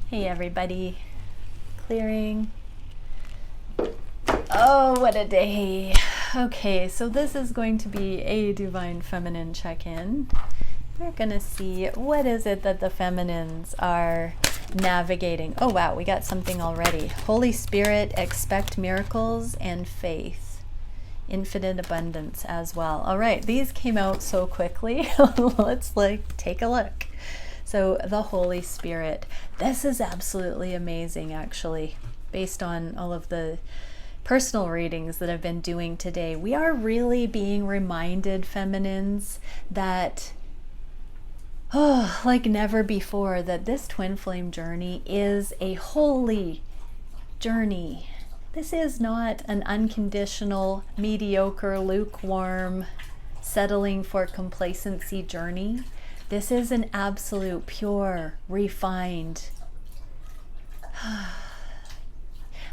Hey everybody, clearing. Oh, what a day. Okay, so this is going to be a Divine Feminine check-in. We're gonna see what is it that the feminines are navigating. Oh wow, we got something already. Holy Spirit, expect miracles and faith. Infinite abundance as well. All right, these came out so quickly. Let's take a look. So the Holy Spirit, this is absolutely amazing actually, based on all of the personal readings that I've been doing today. We are really being reminded, feminines, that like never before, that this twin flame journey is a holy journey. This is not an unconditional, mediocre, lukewarm, settling for complacency journey. This is an absolute, pure, refined.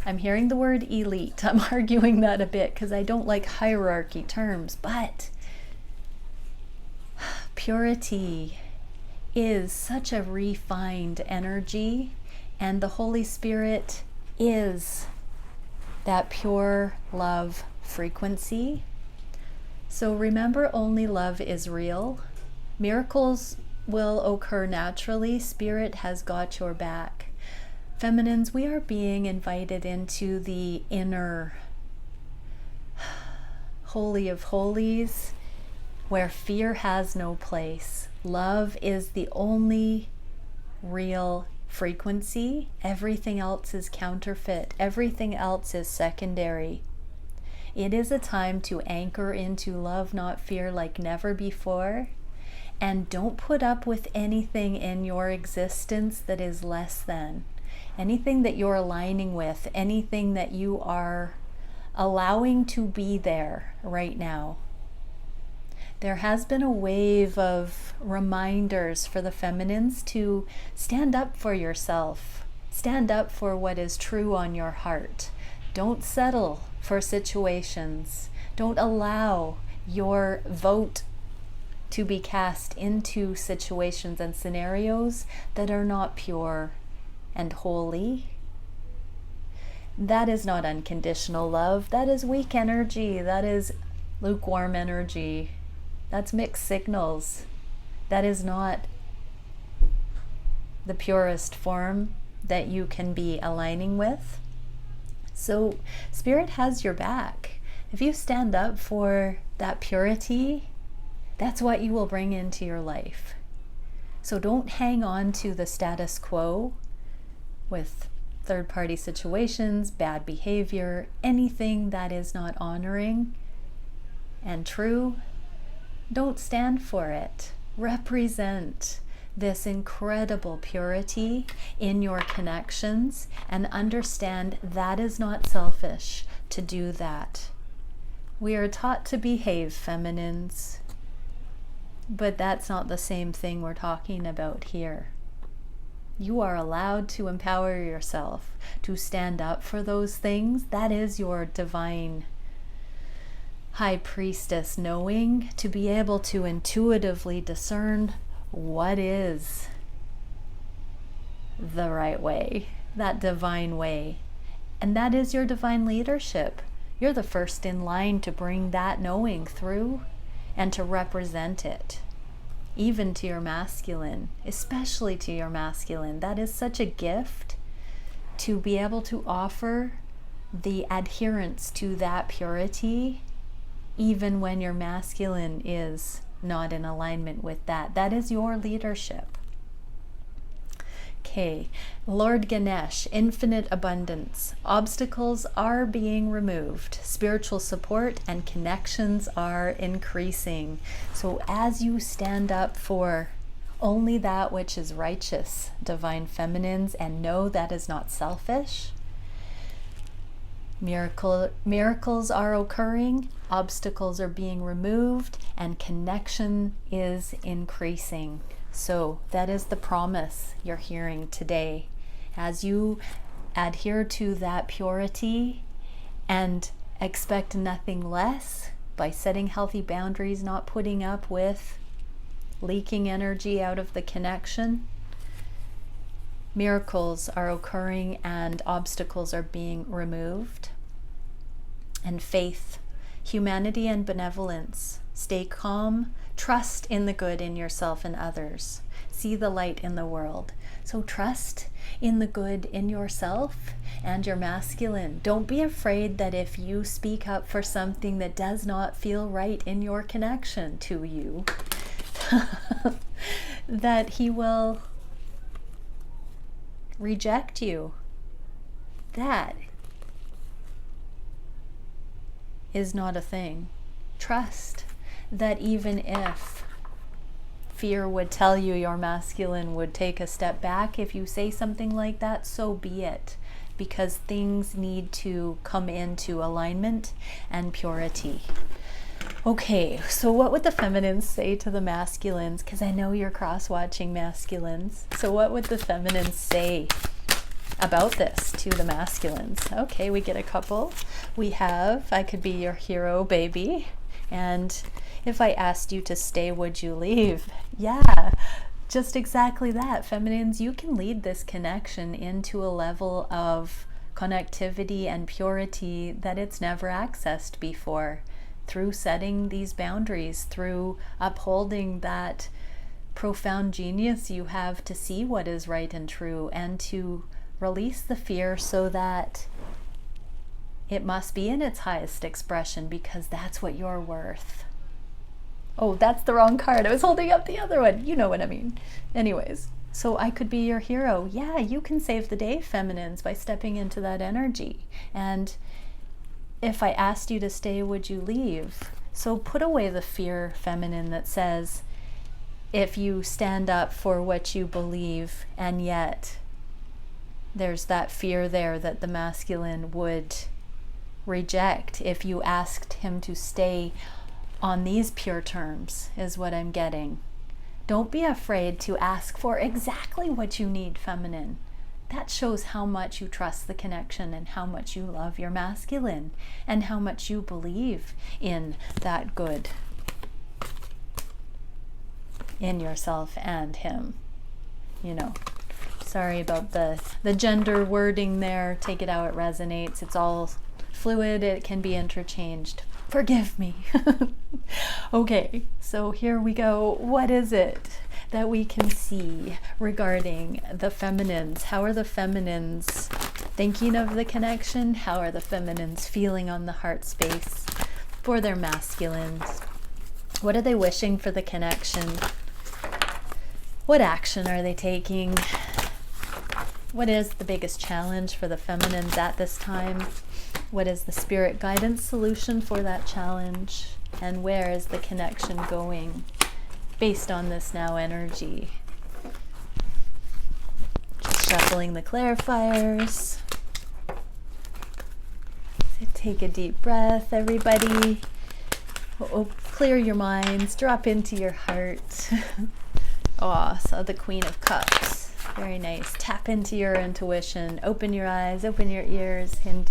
I'm hearing the word elite. I'm arguing that a bit because I don't like hierarchy terms, but purity is such a refined energy, and the Holy Spirit is that pure love frequency. So remember, only love is real. Miracles will occur naturally. Spirit has got your back. Feminines, we are being invited into the inner holy of holies, where fear has no place. Love is the only real frequency. Everything else is counterfeit. Everything else is secondary. It is a time to anchor into love, not fear, like never before. And don't put up with anything in your existence that is less than. Anything that you're aligning with, anything that you are allowing to be there right now. There has been a wave of reminders for the feminines to stand up for yourself. Stand up for what is true on your heart. Don't settle for situations. Don't allow your vote to be cast into situations and scenarios that are not pure and holy. That is not unconditional love. That is weak energy. That is lukewarm energy. That's mixed signals. That is not the purest form that you can be aligning with. So Spirit has your back. If you stand up for that purity, that's what you will bring into your life. So don't hang on to the status quo with third-party situations, bad behavior, anything that is not honoring and true. Don't stand for it. Represent this incredible purity in your connections and understand that is not selfish to do that. We are taught to behave, feminines. But that's not the same thing we're talking about here. You are allowed to empower yourself to stand up for those things. That is your divine high priestess knowing, to be able to intuitively discern what is the right way, that divine way. And that is your divine leadership. You're the first in line to bring that knowing through and to represent it, even to your masculine, especially to your masculine. That is such a gift to be able to offer the adherence to that purity, even when your masculine is not in alignment with that. That is your leadership. Okay, Lord Ganesh, infinite abundance. Obstacles are being removed. Spiritual support and connections are increasing. So as you stand up for only that which is righteous, divine feminines, and know that is not selfish, miracles are occurring, obstacles are being removed, and connection is increasing. So that is the promise you're hearing today. As you adhere to that purity and expect nothing less by setting healthy boundaries, not putting up with leaking energy out of the connection, Miracles are occurring and obstacles are being removed. And faith, humanity, and benevolence. Stay calm. Trust in the good in yourself and others. See the light in the world. So trust in the good in yourself and your masculine. Don't be afraid that if you speak up for something that does not feel right in your connection to you, that he will reject you. That is not a thing. Trust that even if fear would tell you your masculine would take a step back if you say something like that, so be it, because things need to come into alignment and purity. Okay, so what would the feminines say to the masculines? Because I know you're cross-watching masculines. So what would the feminines say about this to the masculines? Okay, we get a couple. We have, I could be your hero, baby. And if I asked you to stay, would you leave? Yeah, just exactly that. Feminines, you can lead this connection into a level of connectivity and purity that it's never accessed before, through setting these boundaries, through upholding that profound genius you have to see what is right and true, and to release the fear so that it must be in its highest expression, because that's what you're worth. Oh, that's the wrong card. I was holding up the other one. You know what I mean. Anyways, so I could be your hero. Yeah, you can save the day, feminines, by stepping into that energy. And if I asked you to stay, would you leave? So put away the fear, feminine, that says if you stand up for what you believe, and yet there's that fear there that the masculine would reject if you asked him to stay on these pure terms, is what I'm getting. Don't be afraid to ask for exactly what you need, feminine. That shows how much you trust the connection and how much you love your masculine and how much you believe in that good in yourself and him. You know, sorry about the gender wording there. Take it how it resonates. It's all fluid. It can be interchanged. Forgive me. Okay, so here we go. What is it that we can see regarding the feminines? How are the feminines thinking of the connection? How are the feminines feeling on the heart space for their masculines? What are they wishing for the connection? What action are they taking? What is the biggest challenge for the feminines at this time? What is the spirit guidance solution for that challenge? And where is the connection going based on this now energy? Just shuffling the clarifiers. So take a deep breath, everybody. Oh, clear your minds, drop into your heart. Oh, so the Queen of Cups. Very nice. Tap into your intuition. Open your eyes, open your ears, and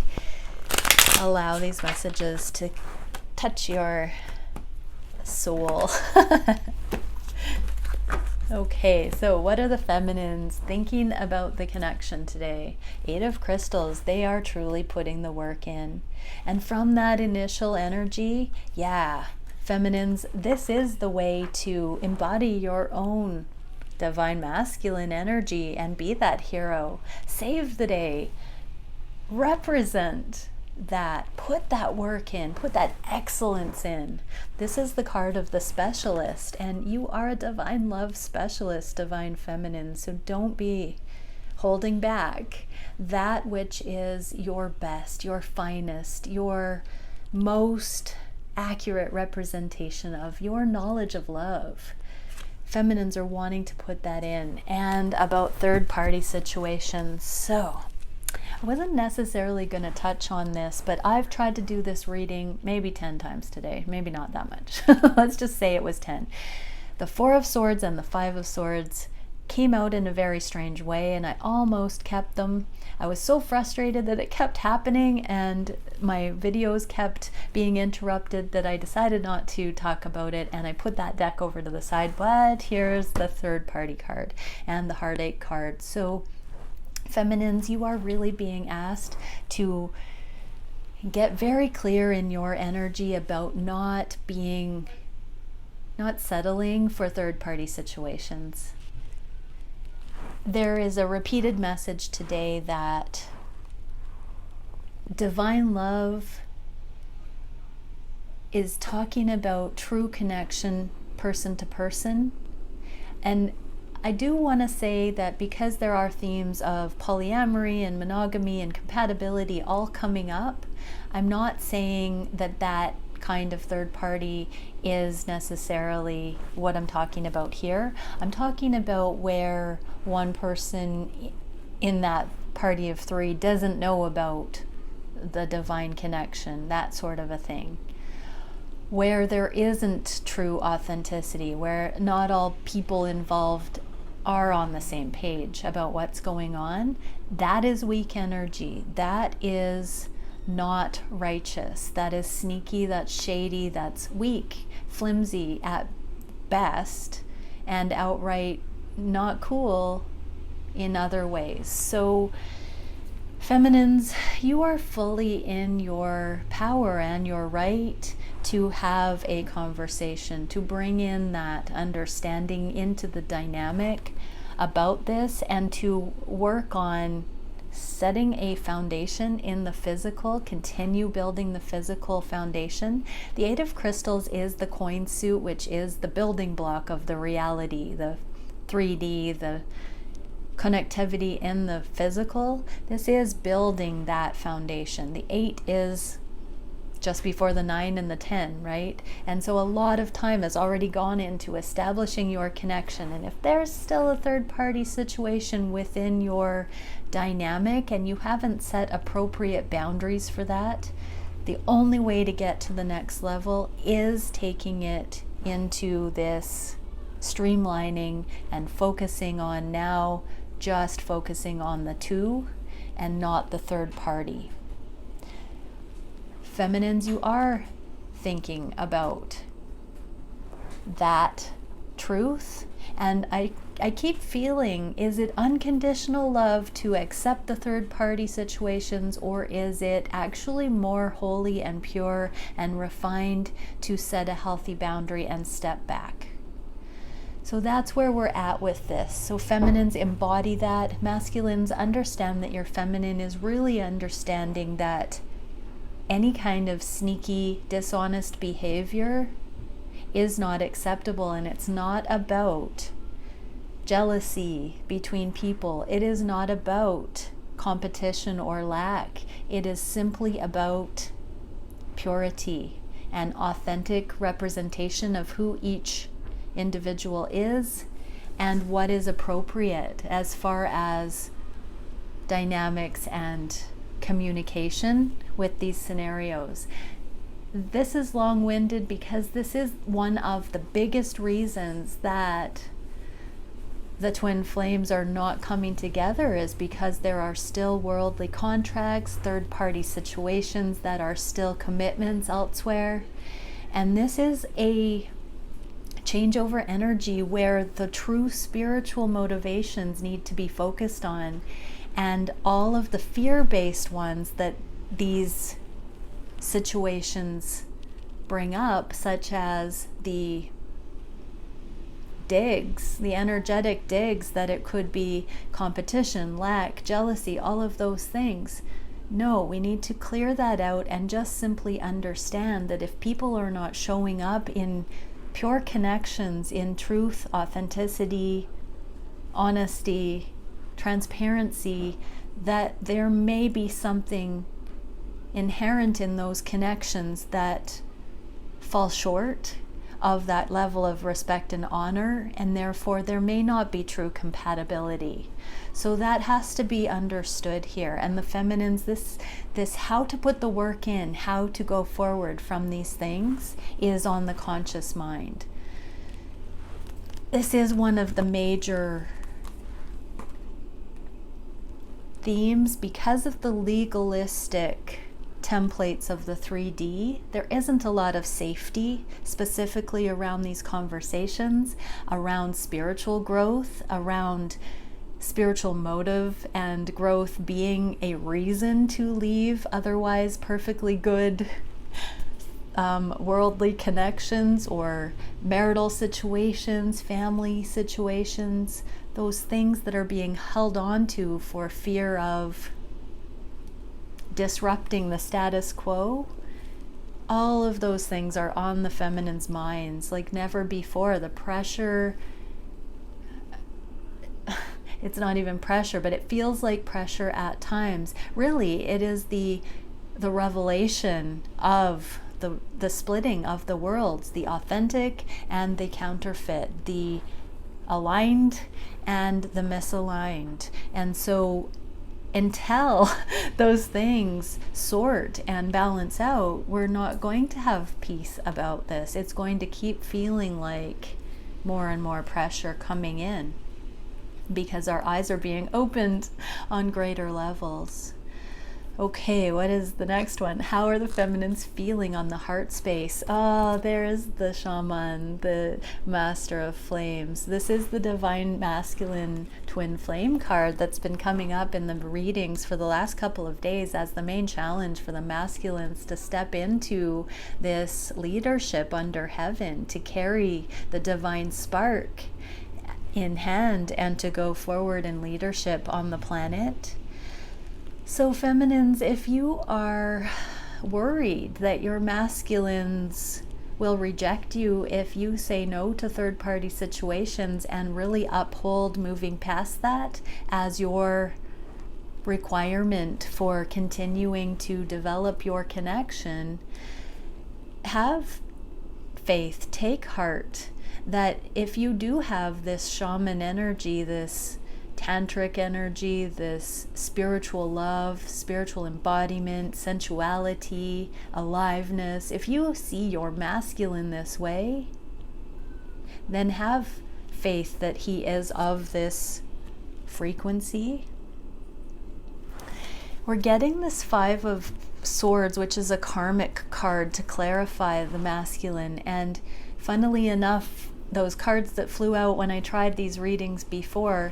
allow these messages to touch your soul. Okay, so what are the feminines thinking about the connection today? 8 of Crystals, they are truly putting the work in. And from that initial energy, yeah, feminines, this is the way to embody your own divine masculine energy and be that hero. Save the day. Represent that, put that work in, put that excellence in. This is the card of the specialist, and you are a divine love specialist, divine feminine, so don't be holding back that which is your best, your finest, your most accurate representation of your knowledge of love. Feminines are wanting to put that in. And about third-party situations, so I wasn't necessarily going to touch on this, but I've tried to do this reading maybe 10 times today. Maybe not that much. Let's just say it was 10. The 4 of Swords and the 5 of Swords came out in a very strange way, and I almost kept them. I was so frustrated that it kept happening and my videos kept being interrupted that I decided not to talk about it, and I put that deck over to the side. But here's the third party card and the heartache card. So Feminines, you are really being asked to get very clear in your energy about not settling for third-party situations. There is a repeated message today that divine love is talking about true connection, person to person. And I do want to say that because there are themes of polyamory and monogamy and compatibility all coming up, I'm not saying that that kind of third party is necessarily what I'm talking about here. I'm talking about where one person in that party of three doesn't know about the divine connection, that sort of a thing. Where there isn't true authenticity, where not all people involved are on the same page about what's going on, that is weak energy. That is not righteous. That is sneaky, that's shady, that's weak, flimsy at best, and outright not cool in other ways. So feminines, you are fully in your power and your right to have a conversation, to bring in that understanding into the dynamic about this, and to work on setting a foundation in the physical, continue building the physical foundation. The Eight of Crystals is the coin suit, which is the building block of the reality, the 3D, the connectivity in the physical. This is building that foundation. The 8 is just before the 9 and the 10, right? And so a lot of time has already gone into establishing your connection. And if there's still a third party situation within your dynamic and you haven't set appropriate boundaries for that, the only way to get to the next level is taking it into this streamlining and focusing on now just focusing on the two and not the third party. Feminines, you are thinking about that truth, and I keep feeling, is it unconditional love to accept the third party situations, or is it actually more holy and pure and refined to set a healthy boundary and step back? So that's where we're at with this. So feminines, embody that. Masculines, understand that your feminine is really understanding that any kind of sneaky, dishonest behavior is not acceptable, and it's not about jealousy between people. It is not about competition or lack. It is simply about purity and authentic representation of who each individual is and what is appropriate as far as dynamics and communication with these scenarios. This is long-winded because this is one of the biggest reasons that the twin flames are not coming together, is because there are still worldly contracts, third-party situations that are still commitments elsewhere. And this is a changeover energy where the true spiritual motivations need to be focused on, and all of the fear-based ones that these situations bring up, such as the digs, the energetic digs, that it could be competition, lack, jealousy, all of those things. No, we need to clear that out and just simply understand that if people are not showing up in pure connections, in truth, authenticity, honesty, transparency, that there may be something inherent in those connections that fall short of that level of respect and honor, and therefore there may not be true compatibility. So that has to be understood here. And the feminines, this how to put the work in, how to go forward from these things, is on the conscious mind. This is one of the major themes because of the legalistic templates of the 3D. There isn't a lot of safety specifically around these conversations, around spiritual growth, around spiritual motive and growth being a reason to leave otherwise perfectly good worldly connections or marital situations, family situations, those things that are being held on to for fear of disrupting the status quo. All of those things are on the feminine's minds like never before. The pressure, it's not even pressure, but it feels like pressure at times. Really, it is the revelation of the splitting of the worlds, the authentic and the counterfeit, the aligned and the misaligned. And so until those things sort and balance out, we're not going to have peace about this. It's going to keep feeling like more and more pressure coming in because our eyes are being opened on greater levels. Okay, what is the next one? How are the feminines feeling on the heart space? Oh, there is the shaman, the master of flames. This is the divine masculine twin flame card that's been coming up in the readings for the last couple of days as the main challenge for the masculines to step into this leadership under heaven, to carry the divine spark in hand and to go forward in leadership on the planet. So feminines, if you are worried that your masculines will reject you if you say no to third-party situations and really uphold moving past that as your requirement for continuing to develop your connection, have faith, take heart that if you do have this shaman energy, this tantric energy, this spiritual love, spiritual embodiment, sensuality, aliveness, if you see your masculine this way, then have faith that he is of this frequency. We're getting this 5 of Swords, which is a karmic card to clarify the masculine. And funnily enough, those cards that flew out when I tried these readings before,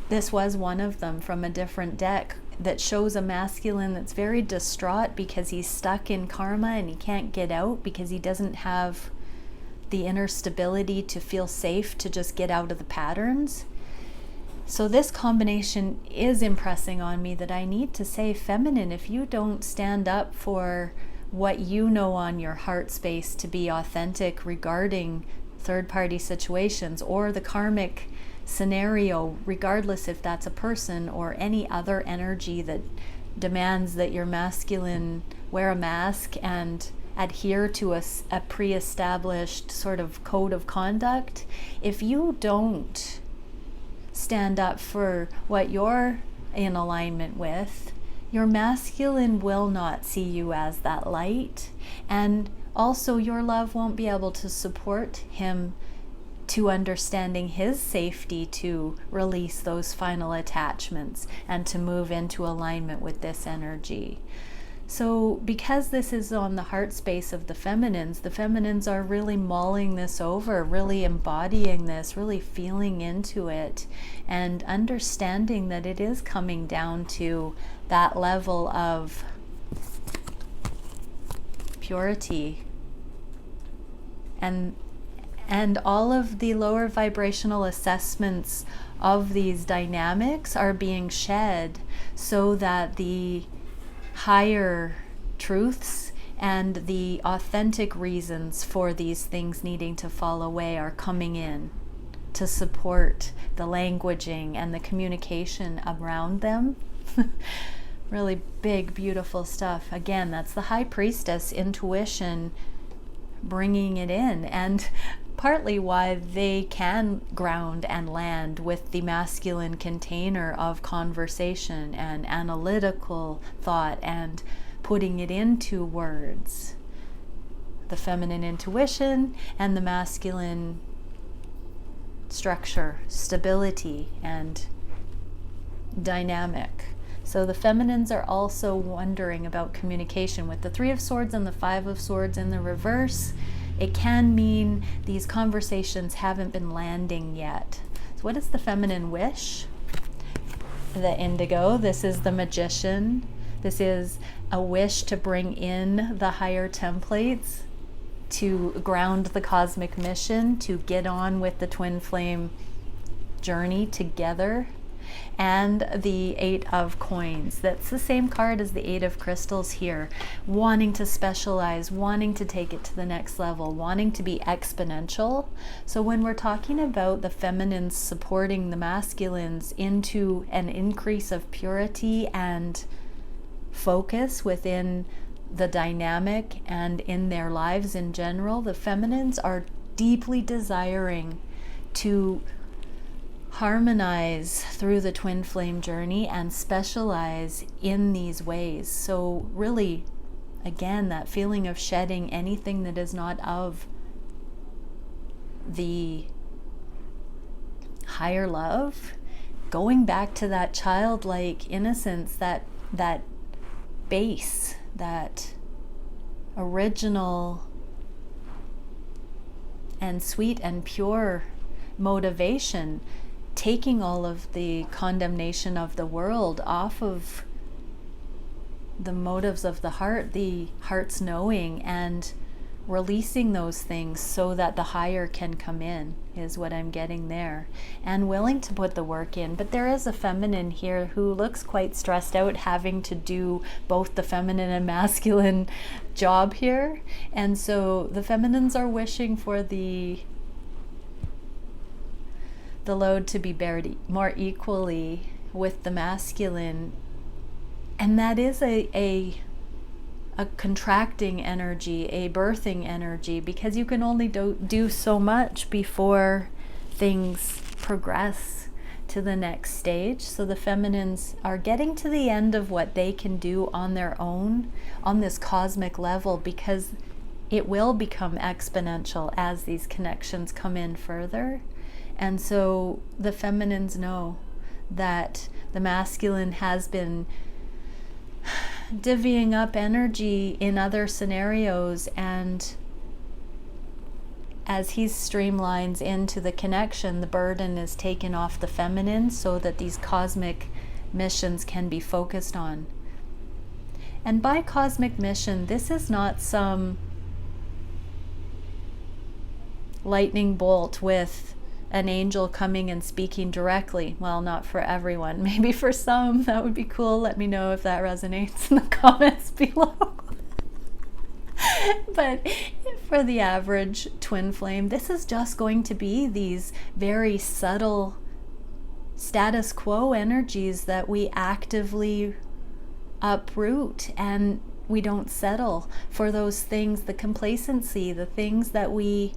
this was one of them from a different deck that shows a masculine that's very distraught because he's stuck in karma and he can't get out because he doesn't have the inner stability to feel safe to just get out of the patterns. So this combination is impressing on me that I need to say, feminine, if you don't stand up for what you know on your heart space to be authentic regarding third-party situations or the karmic scenario, regardless if that's a person or any other energy that demands that your masculine wear a mask and adhere to a pre-established sort of code of conduct, if you don't stand up for what you're in alignment with, your masculine will not see you as that light, and also your love won't be able to support him to understanding his safety to release those final attachments and to move into alignment with this energy. So because this is on the heart space of the feminines are really mulling this over, really embodying this, really feeling into it, and understanding that it is coming down to that level of purity. And all of the lower vibrational assessments of these dynamics are being shed so that the higher truths and the authentic reasons for these things needing to fall away are coming in to support the languaging and the communication around them. Really big, beautiful stuff. Again, that's the High Priestess intuition bringing it in, and partly why they can ground and land with the masculine container of conversation and analytical thought and putting it into words. The feminine intuition and the masculine structure, stability, and dynamic. So the feminines are also wondering about communication. With the 3 of Swords and the 5 of Swords in the reverse, it can mean these conversations haven't been landing yet. So what is the feminine wish? the indigo. This is the magician. This is a wish to bring in the higher templates, to ground the cosmic mission, to get on with the twin flame journey together. And the Eight of Coins. That's the same card as the Eight of Crystals here. Wanting to specialize, wanting to take it to the next level, wanting to be exponential. So when we're talking about the feminines supporting the masculines into an increase of purity and focus within the dynamic and in their lives in general, the feminines are deeply desiring to harmonize through the twin flame journey and specialize in these ways. So really, again, that feeling of shedding anything that is not of the higher love, going back to that childlike innocence, that base, that original and sweet and pure motivation, taking all of the condemnation of the world off of the motives of the heart, the heart's knowing, and releasing those things so that the higher can come in, is what I'm getting there, and willing to put the work in. But there is a feminine here who looks quite stressed out, having to do both the feminine and masculine job here. And so the feminines are wishing for the load to be bared more equally with the masculine, and that is a contracting energy, a birthing energy, because you can only do so much before things progress to the next stage. So the feminines are getting to the end of what they can do on their own on this cosmic level, because it will become exponential as these connections come in further. And so the feminines know that the masculine has been divvying up energy in other scenarios, and as he streamlines into the connection, the burden is taken off the feminine so that these cosmic missions can be focused on. And by cosmic mission, this is not some lightning bolt with an angel coming and speaking directly. Well, not for everyone. Maybe for some, that would be cool. Let me know if that resonates in the comments below. But for the average twin flame, this is just going to be these very subtle status quo energies that we actively uproot, and we don't settle for those things, the complacency, the things that we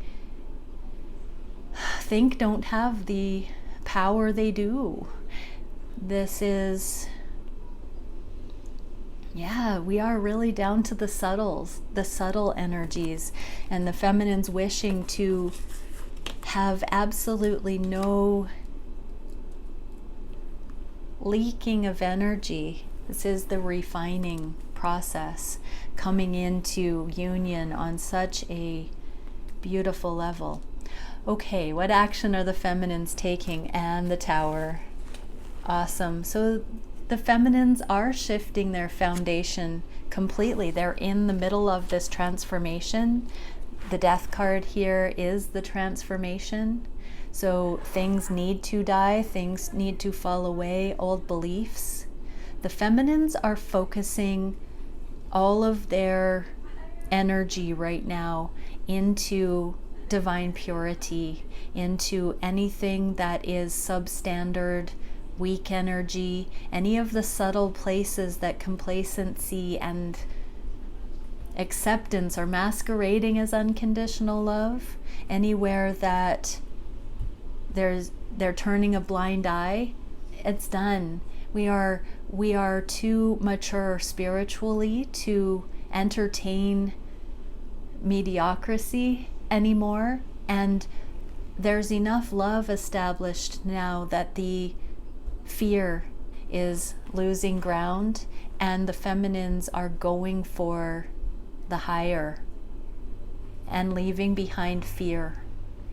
think don't have the power they do. This is, yeah, we are really down to the subtles, the subtle energies, and the feminines wishing to have absolutely no leaking of energy. This is the refining process, coming into union on such a beautiful level. Okay, what action are the feminines taking? And the Tower. Awesome. So the feminines are shifting their foundation completely. They're in the middle of this transformation. The Death card here is the transformation. So things need to die, things need to fall away, old beliefs. The feminines are focusing all of their energy right now into divine purity, into anything that is substandard, weak energy, any of the subtle places that complacency and acceptance are masquerading as unconditional love, anywhere that they're turning a blind eye, it's done. We are too mature spiritually to entertain mediocrity anymore, and there's enough love established now that the fear is losing ground, and the feminines are going for the higher and leaving behind fear,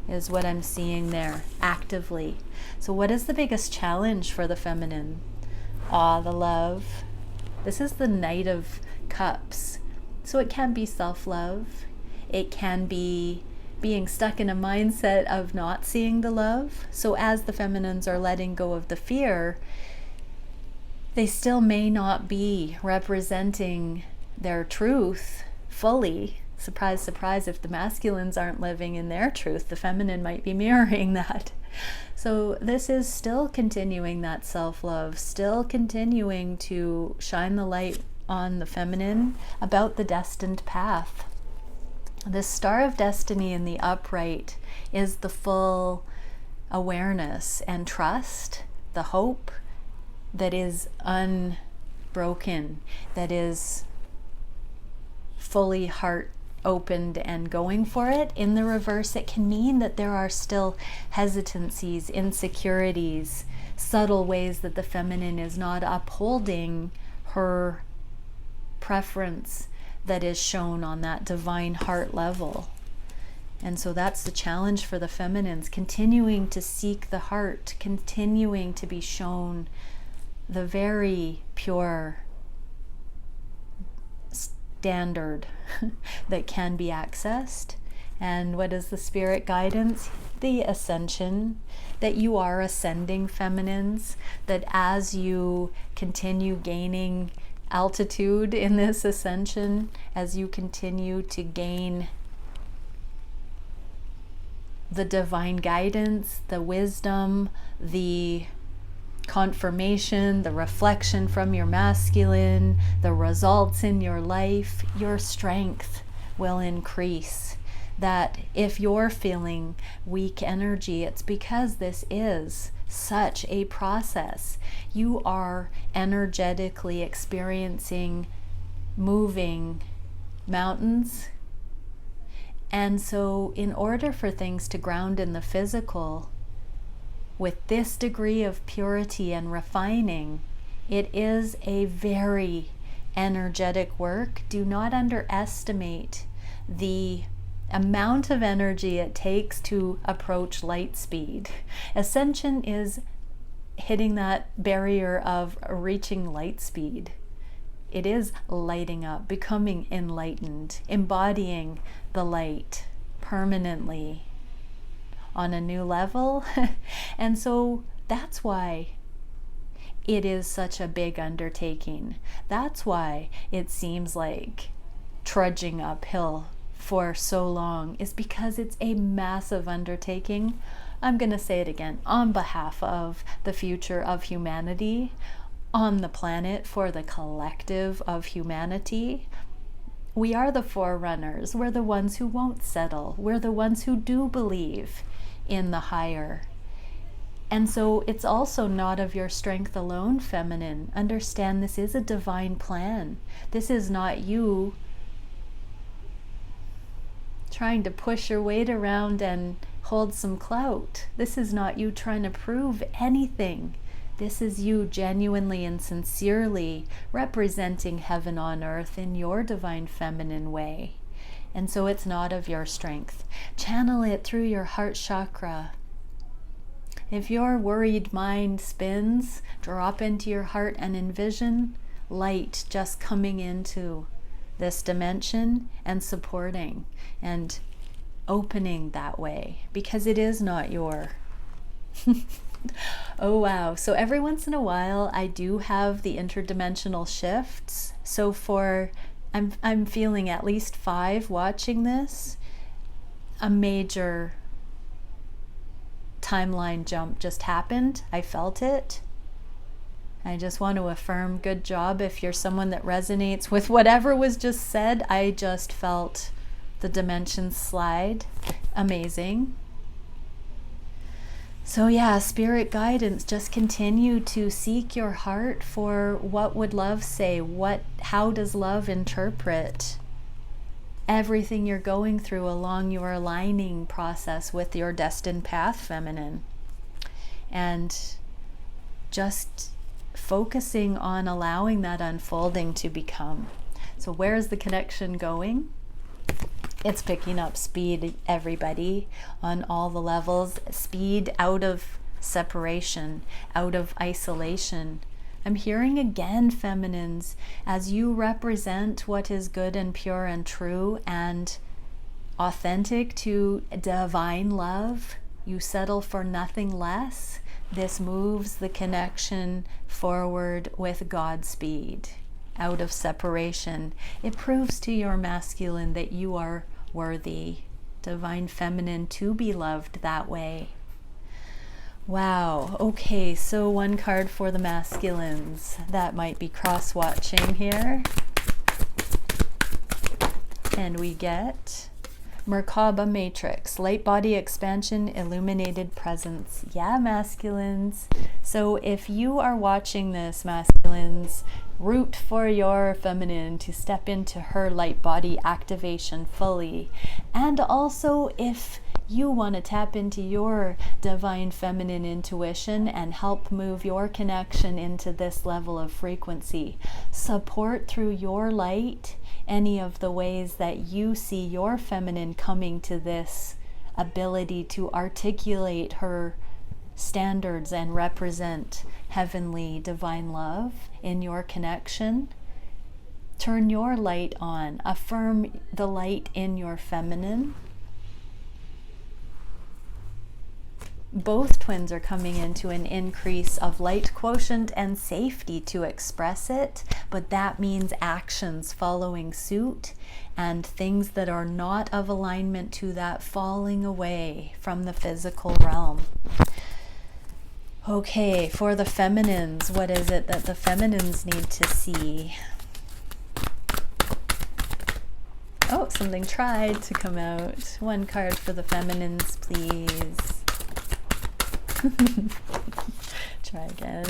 is what I'm seeing there actively. So what is the biggest challenge for the feminine? the love. This is the Knight of Cups. So it can be self-love. It can be being stuck in a mindset of not seeing the love. So as the feminines are letting go of the fear, they still may not be representing their truth fully. Surprise, surprise, if the masculines aren't living in their truth, the feminine might be mirroring that. So this is still continuing that self-love, still continuing to shine the light on the feminine about the destined path. The Star of Destiny in the upright is the full awareness and trust, the hope that is unbroken, that is fully heart opened and going for it. In the reverse, it can mean that there are still hesitancies, insecurities, subtle ways that the feminine is not upholding her preference that is shown on that divine heart level. And so that's the challenge for the feminines, continuing to seek the heart, continuing to be shown the very pure standard that can be accessed. And what is the spirit guidance? The ascension, that you are ascending feminines, that as you continue gaining altitude in this ascension, as you continue to gain the divine guidance, the wisdom, the confirmation, the reflection from your masculine, the results in your life, your strength will increase. That if you're feeling weak energy, it's because this is such a process. You are energetically experiencing moving mountains. And so in order for things to ground in the physical, with this degree of purity and refining, it is a very energetic work. Do not underestimate the amount of energy it takes to approach light speed. Ascension is hitting that barrier of reaching light speed. It is lighting up, becoming enlightened, embodying the light permanently on a new level. And so that's why it is such a big undertaking. That's why it seems like trudging uphill for so long, is because it's a massive undertaking. I'm going to say it again, on behalf of the future of humanity on the planet, for the collective of humanity. We are the forerunners. We're the ones who won't settle. We're the ones who do believe in the higher. And so it's also not of your strength alone, feminine. Understand this is a divine plan. This is not you trying to push your weight around and hold some clout. This is not you trying to prove anything. This is you genuinely and sincerely representing heaven on earth in your divine feminine way. And so it's not of your strength. Channel it through your heart chakra. If your worried mind spins, drop into your heart and envision light just coming into this dimension and supporting and opening that way, because it is not your oh wow. So every once in a while I do have the interdimensional shifts. So for I'm feeling at least 5 watching this, a major timeline jump just happened. I felt it. I just want to affirm, good job. If you're someone that resonates with whatever was just said, I just felt the dimensions slide. Amazing. So yeah, spirit guidance, just continue to seek your heart for what would love say, how does love interpret everything you're going through along your aligning process with your destined path, feminine. And just focusing on allowing that unfolding to become. So where's the connection going? It's picking up speed, everybody, on all the levels. Speed out of separation, out of isolation, I'm hearing again, feminines, as you represent what is good and pure and true and authentic to divine love, you settle for nothing less. This moves the connection forward with Godspeed, out of separation. It proves to your masculine that you are worthy, divine feminine, to be loved that way. Wow. Okay, so one card for the masculines. That might be cross-watching here. And we get Merkaba Matrix, light body expansion, illuminated presence. Yeah, masculines. So if you are watching this, masculines, root for your feminine to step into her light body activation fully. And also, if you want to tap into your divine feminine intuition and help move your connection into this level of frequency, support through your light any of the ways that you see your feminine coming to this ability to articulate her standards and represent heavenly divine love in your connection. Turn your light on. Affirm the light in your feminine. Both twins are coming into an increase of light quotient and safety to express it, but that means actions following suit and things that are not of alignment to that falling away from the physical realm. Okay, for the feminines, what is it that the feminines need to see? Oh, something tried to come out. One card for the feminines, please. Try again.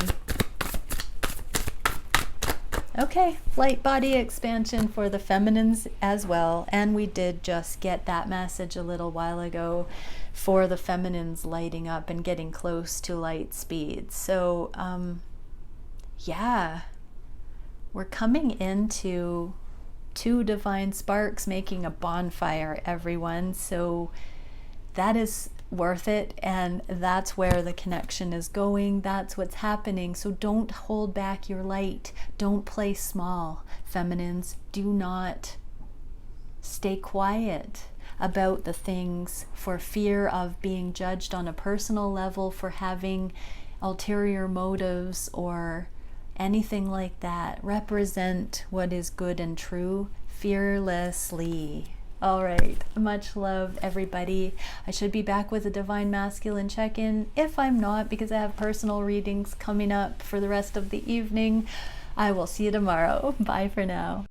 Okay, light body expansion for the feminines as well. And we did just get that message a little while ago for the feminines lighting up and getting close to light speed. So, yeah, we're coming into two divine sparks making a bonfire, everyone. So that is worth it, and that's where the connection is going. That's what's happening. So don't hold back your light. Don't play small, feminines. Do not stay quiet about the things for fear of being judged on a personal level for having ulterior motives or anything like that. Represent what is good and true fearlessly. All right, much love, everybody. I should be back with a Divine Masculine check-in. If I'm not, because I have personal readings coming up for the rest of the evening, I will see you tomorrow. Bye for now.